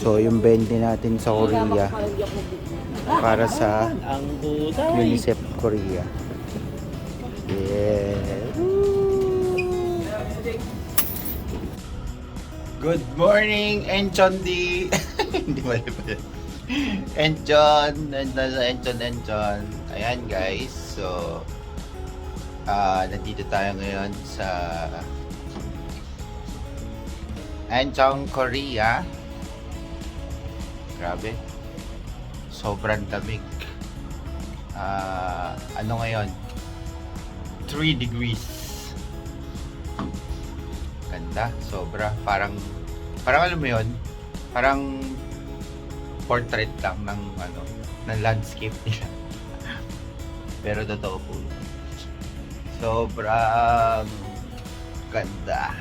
So yung 20 natin sa Korea para sa UNICEF Korea. Yeah. Good morning, Enchon D. Hindi mali pala. Enchon, Enchon. Ayan guys, so nandito tayo ngayon sa Enchon, Korea. Grabe, sobrang lamig. Ano ngayon? 3 degrees. Ganda, sobra. Parang alam mo yun, parang portrait lang ng ng landscape nila. Pero totoo po. Sobrang ganda.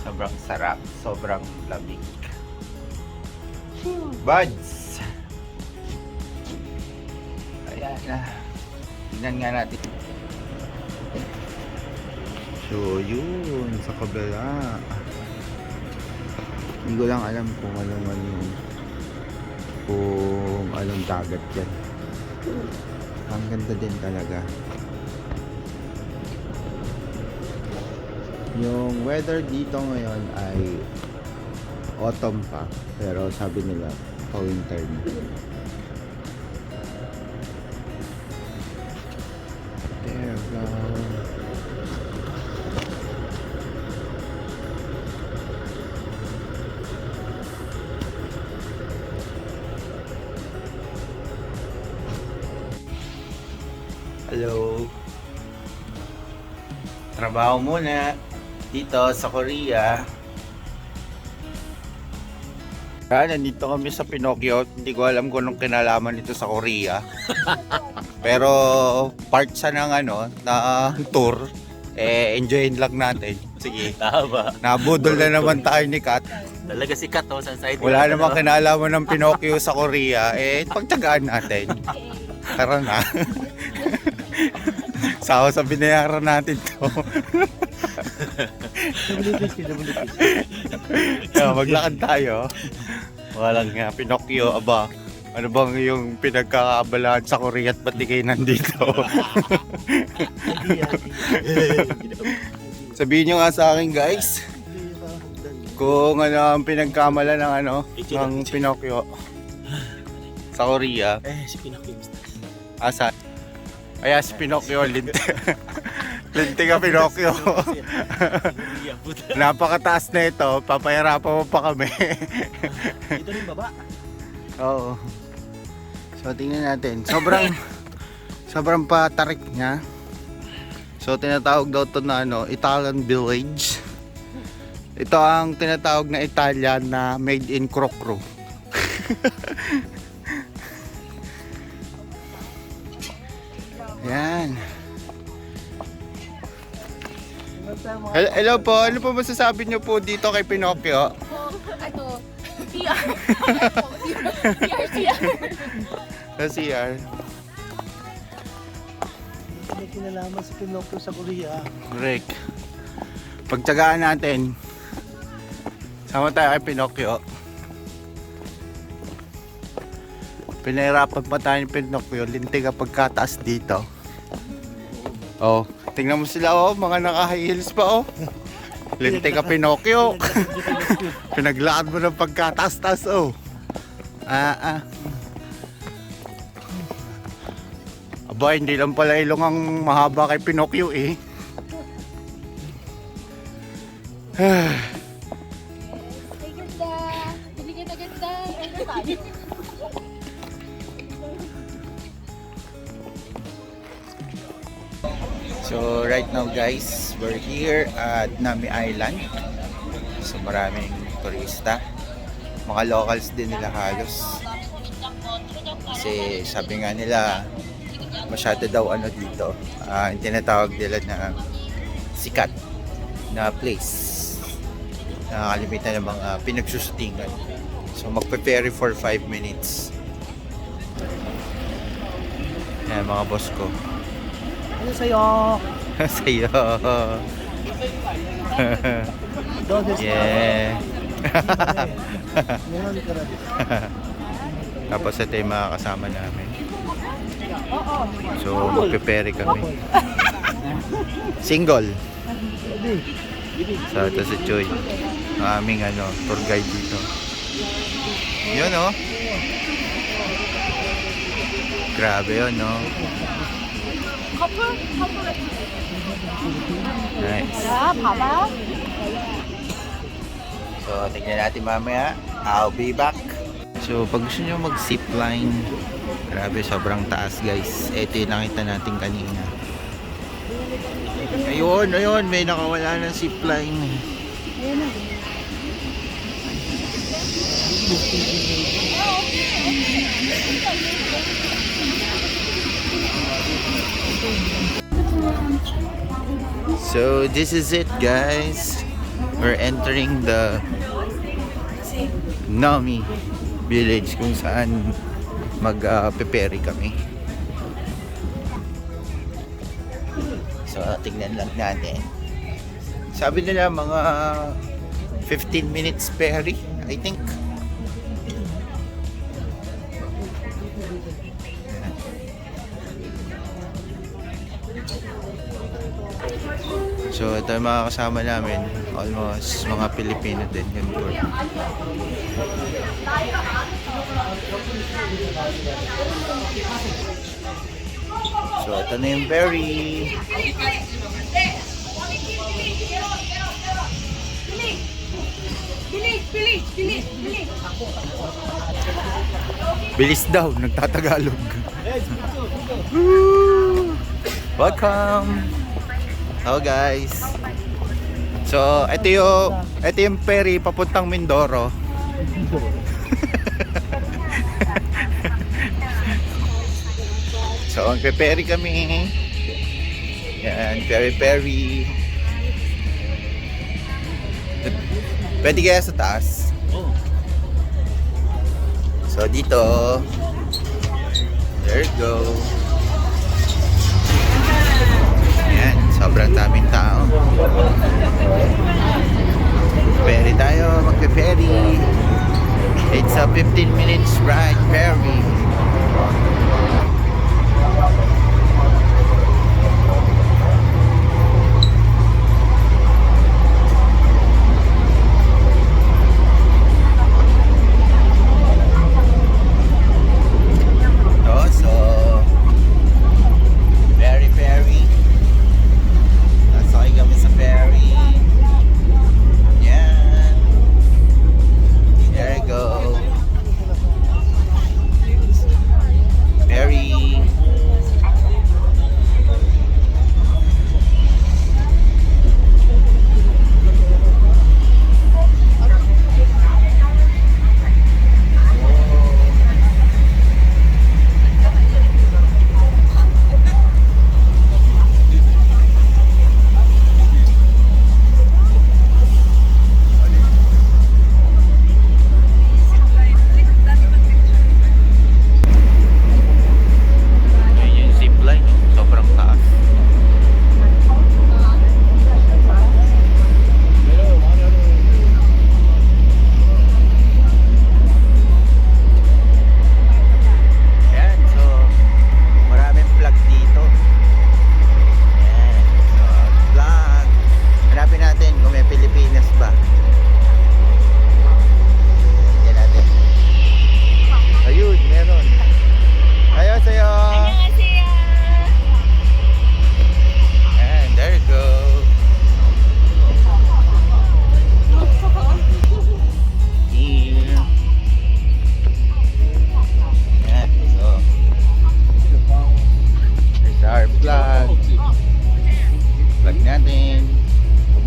Sobrang sarap, sobrang lamig. Buds. Ayan na. Tingnan nga natin. So yun, sa kabila. Hindi ko lang alam kung anong dagat yan. Ang ganda din talaga. Yung weather dito ngayon ay autumn pa, pero sabi nila pa-winter na. There we go. Hello. Trabaho muna dito sa Korea. Nandito kami sa Pinocchio. Hindi ko alam kung anong kinalaman nito sa Korea. Pero part sa ng na tour. Enjoyin lang natin. Sige. Tama. Nabudol na naman tayo ni Kat. Talaga si Kat sa side. Wala namang kinalaman ng Pinocchio sa Korea. Pagtyagaan natin. Tara na. Sa binayaran natin to. Maglakad tayo. Walang Pinocchio, aba. Ano bang yung pinagkakaabalahan sa Korea at ba't di kayo nandito? Sabihin nyo nga sa akin guys, kung ano ang pinagkamala ng Pinocchio sa Korea. Si Pinocchio. Asa? Kaya si Pinocchio, linti ka Pinocchio. Napakataas na ito, papahirapan mo pa kami. Dito rin baba. Oo. So tingnan natin, sobrang patarik niya. So tinatawag daw ito na Italian village. Ito ang tinatawag na Italian na made in Krokro. Yan. Hello po, ano po masasabi niyo po dito kay Pinocchio? CR. Sa CR. May kinalaman si Pinocchio sa Korea. Correct. Pagtyagaan natin. Sama tayo kay Pinocchio. Pinahirapan pa tayo ni Pinocchio. Linti ka pagkataas dito. Oh, tingnan mo sila mga naka-high heels pa Linti ka Pinocchio. Pinaglakad mo ng pagkataas-taas Aba, hindi lang pala ilong ang mahaba kay Pinocchio Ay, ganda. Binigyan na ganda. Ano tayo? So right now guys, we're here at Nami Island. So maraming turista. Mga locals din nila halos. Kasi sabi nga nila masyado daw dito. Yung tinatawag nila na sikat na place. Nakakalimitan ng mga pinagsusutingan. So magpe-ferry for 5 minutes. Yan mga boss ko. Ano sa'yo? Sa'yo. Yeah. Meron ka rin. Tapos ito yung mga kasama namin. So, magpipere kami. Single. Pwede. So, ito si Choy. Ang aming tour guide dito. Yun, oh. Grabe yun, no? Couple? Nice. 야, 봐봐. So, tignan natin mamaya. I'll be back. So, pag gusto nyo mag-zipline, grabe, sobrang taas, guys. Ito yung nakita natin kanina. Ayun, may nakawala ng zipline. So, this is it, guys. We're entering the Nami village kung saan mag-prepare kami. So, tignan lang natin. Sabi nila mga 15 minutes ferry, I think. So, ito yung mga kasama namin. Almost mga Pilipino din. Yun po. So, ito na yung berry. Bilis daw, nagtatagalog. Woo! Welcome! Hello guys. So, ito yung ferry papuntang Mindoro. So, ang ferry kami. Yan, ferry. Pwede kaya sa taas? Oh. So, dito. There you go. Ayan, sobrang daming tao. Ferry tayo, magpe-ferry. It's a 15 minutes ride ferry.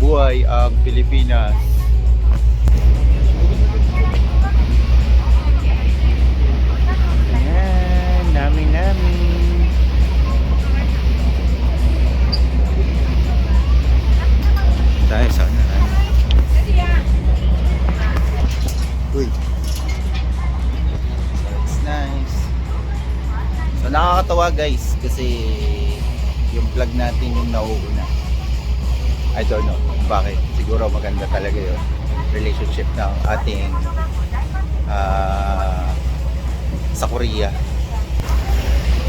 Mabuhay ang Pilipinas. Ayan, namin. Tayo sa unahan. Uy. It's nice. So nakakatawa guys kasi yung vlog natin yung nauuna. I don't know bakit. Siguro maganda talaga yun. relationship ng ating sa Korea.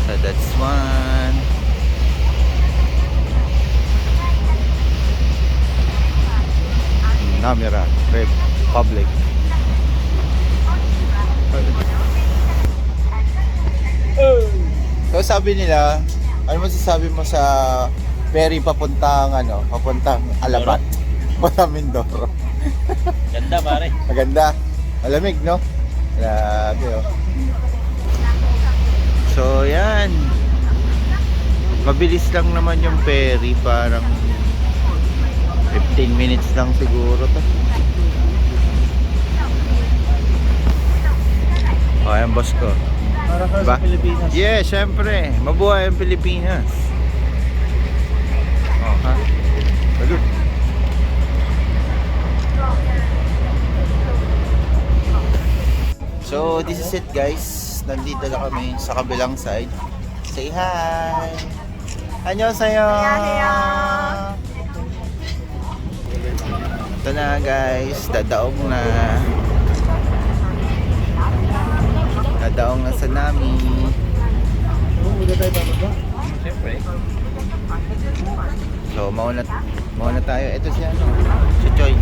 So that's one. Namira Republic. So sabi nila, ano masasabi mo sa ferry papuntang papuntang Alabat, papuntang Mindoro? Ganda pare. Maganda. Malamig, no? Grabe, oh. So, yan. Mabilis lang naman yung ferry. Parang 15 minutes lang siguro to. Oh, ayan boss ko. Para ka Diba? sa Pilipinas. Yeah, syempre. Mabuhay ang Pilipinas. Oh, ha? Salud. So, this is it guys. Nandito na kami sa kabilang side. Say hi! Annyeonghaseyo! Ito na guys. Dadaong na. Dadaong na sa Nami. Muna tayo bababa. Siyempre. So, mauna tayo. Ito si si Choi.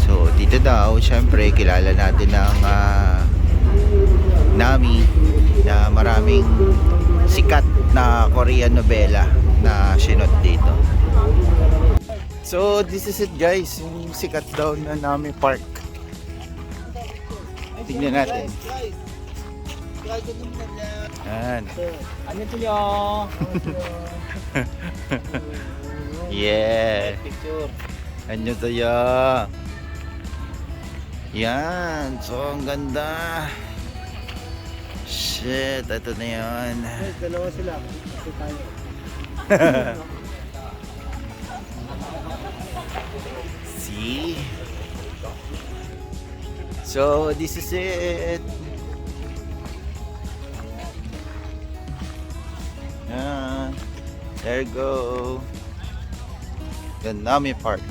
So, dito daw, syempre, kilala natin ang Nami na maraming sikat na Korean novela na sinot dito. So, this is it guys. Yung sikat daw na Nami Park. Tignan natin. Yan. Ano to yo? Yeah. Picture. Ano to ya? Yan. So, ang ganda. Shit. Ito na yan. Dalawa sila. Kasi tayo. See? So, this is it. Yan. There you go. The Nami Park.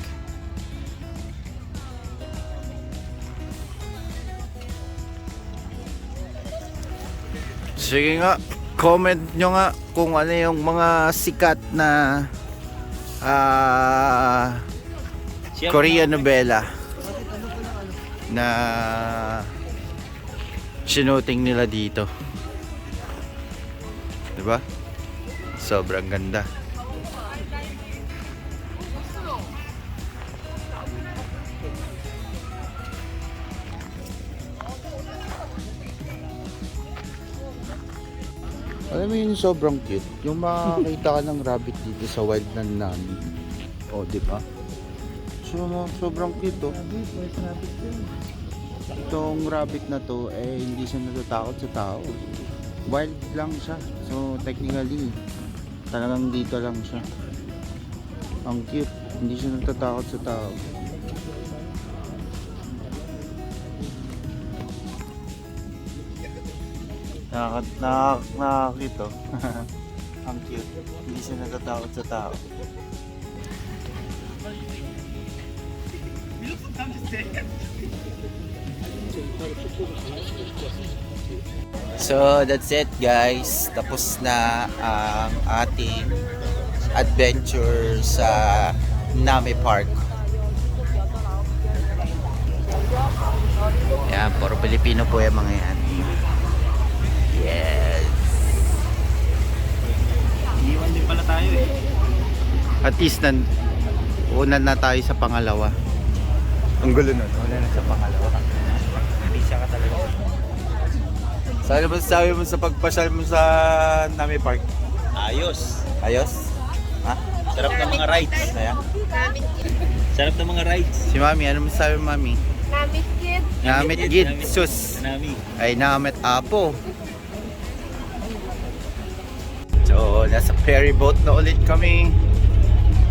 Sige nga, comment nyo nga kung ano yung mga sikat na Korean novela na sinuting nila dito. Diba? Sobrang ganda. Alam mo yun, sobrang cute. Yung makakita ka ng rabbit dito sa wild na Nami. O, di ba? So, sobrang cute, oh. Itong rabbit na to, hindi siya natatakot sa tao. Wild lang siya. So, technically, talagang dito lang siya. Ang cute. Hindi siya natatakot sa tao. Nakakito. Ang cute. Hindi siya natatakot sa tao. So that's it guys. Tapos na ang ating adventure sa Nami Park. Yan, puro Pilipino po yung mga yan. Yes. Iwan din pala tayo eh. At least una na tayo sa pangalawa. Ang gulo nun. Una na sa pangalawa. Bisa ka talaga. So ano masasabi mo sa pagpasyal mo sa Nami Park? Ayos. Ayos? Ha? Sarap ng mga rides. Saya? Sarap ng mga rides. Si Mami, ano masasabi mo Mami? Namit kid. Namit gid, sus. Nami. Ay namit apo. So, nasa ferry boat na ulit kami.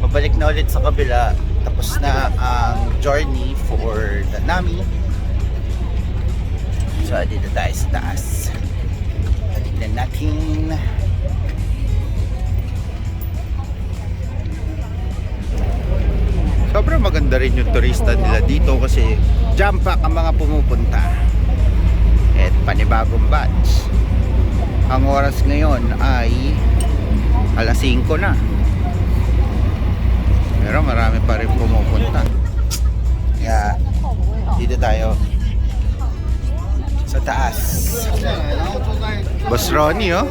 Pabalik na ulit sa kabila. Tapos na ang journey for the Nami. So, dito tayo sa taas. Tignan natin. Sobrang maganda rin yung turista nila dito kasi jam pack ang mga pumupunta. At panibagong batch. Ang oras ngayon ay alas 5 na. Pero marami pa rin pumupunta. Kaya dito tayo sa taas. Boss Ronnie, oh.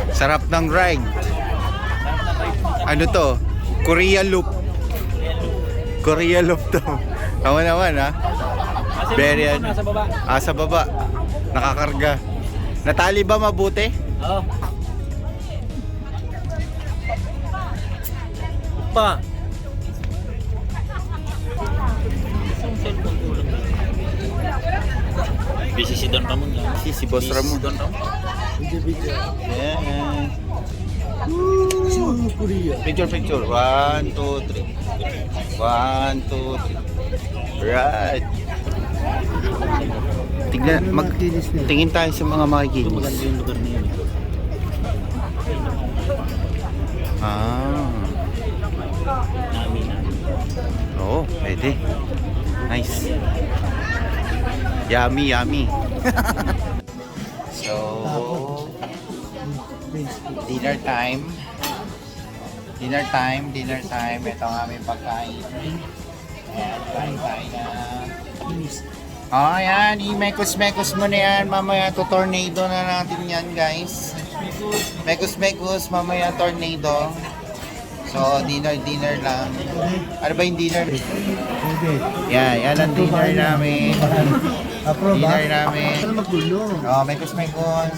Sarap ng ride. Ano to? Korea Loop. Korea Loop to. Tama naman, ha? Very ano. Nasa baba. Sa baba. Nakakarga. Natali ba mabuti? Oo. Pa. Isang cellphone ko lang. Busy si Don Ramon. Si Boss Busy Ramon. si Don Ramon. Yeah. Picture, picture. 1, 2, 3. 1, 2, 3. Right. Tingin tayo sa mga Ito maganda makikinis. yung lugar niya. Namin. Oo, pwede. Nice. Yummy, yummy. So, dinner time. Dinner time. Ito ang aming pagkain. Ayan, kain tayo na. Oh, yan. I-mekos-mekos mo na yan. Mamaya to tornado na natin yan, guys. Mekos-mekos. Mamaya tornado. So, dinner lang. Ano ba yung dinner? Yan ang dinner namin. Dinner namin. Oh, mekos-mekos.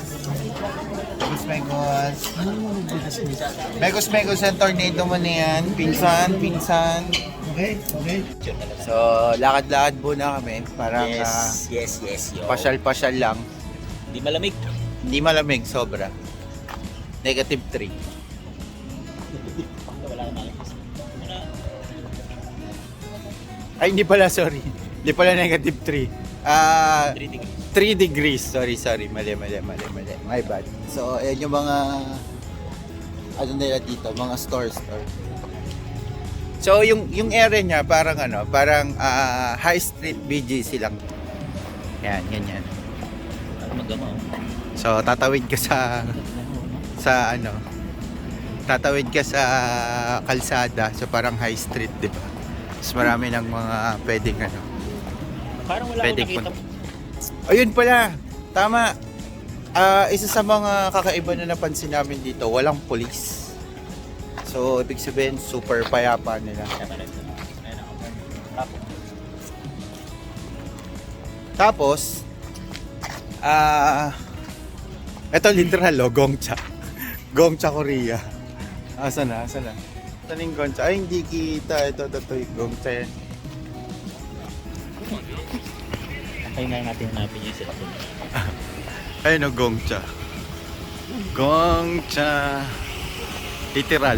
Mekos-mekos ang tornado mo na yan. Pinsan. Okay. So, lakad-lakad muna kami. Parang Yes. Yo. pasyal-pasyal lang. Di malamig. Hindi malamig, sobra. Negative 3. Wala kang malamig. Ay, hindi pala, sorry. Hindi pala negative 3. 3 degrees. 3 degrees. Sorry. Mali. My bad. So, ayan yung mga ano nila dito, mga store. So, yung area niya parang high street BGC lang. Yan, ganyan. Ano magamaw? So, tatawid ka sa kalsada. So, parang high street, di ba? Mas marami ng mga pwedeng Parang wala akong pwedeng nakita. Ayun pala, tama. Isa sa mga kakaiba na napansin namin dito, walang police. So, ibig sabihin, super payapa nila. Tapos, eto literal, Gongcha. Gongcha, Korea. Asan na? Saan yung Gongcha? Ay, hindi kita. Ito yung Gongcha yan. Antayin na natin hanapin yung cellphone. Ayun o, Gongcha. Gongcha. Literal.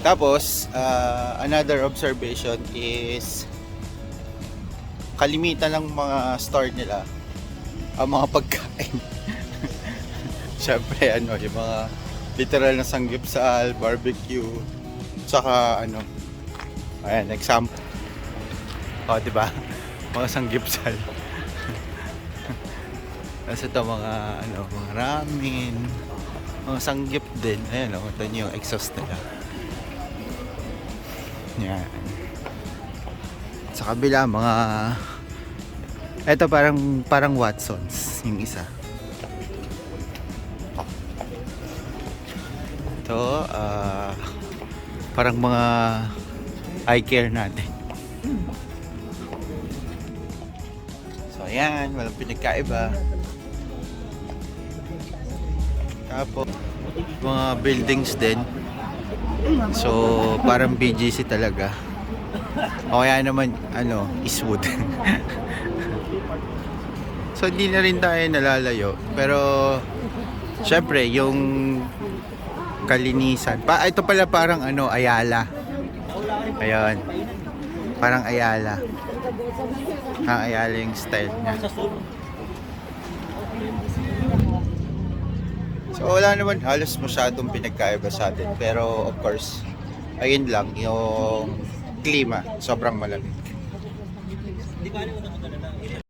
Tapos, another observation is kalimitan ng mga store nila ang mga pagkain. Siyempre, yung mga literal na sanggipsal, barbecue, tsaka ayan, example. O, diba? Mga sanggipsal. Kasi ito mga ramen, mga sanggip din. Ayan ito yung exhaust nila. Yan. Sa kabila ito parang Watsons yung isa. Ito parang mga eye care natin. So ayan, walang pinagkaiba. Tapos mga buildings din. So parang BGC talaga. O kaya naman Eastwood. So hindi na rin tayo nalalayo. Pero syempre yung kalinisan. Ito pala parang Ayala. Ayun. Parang Ayala. Ayala yung style niya. So wala naman halos masyadong pinagkaiba sa atin. Pero of course, ayun lang, yung klima, sobrang malamig. Hindi ba alam mo naman na lang.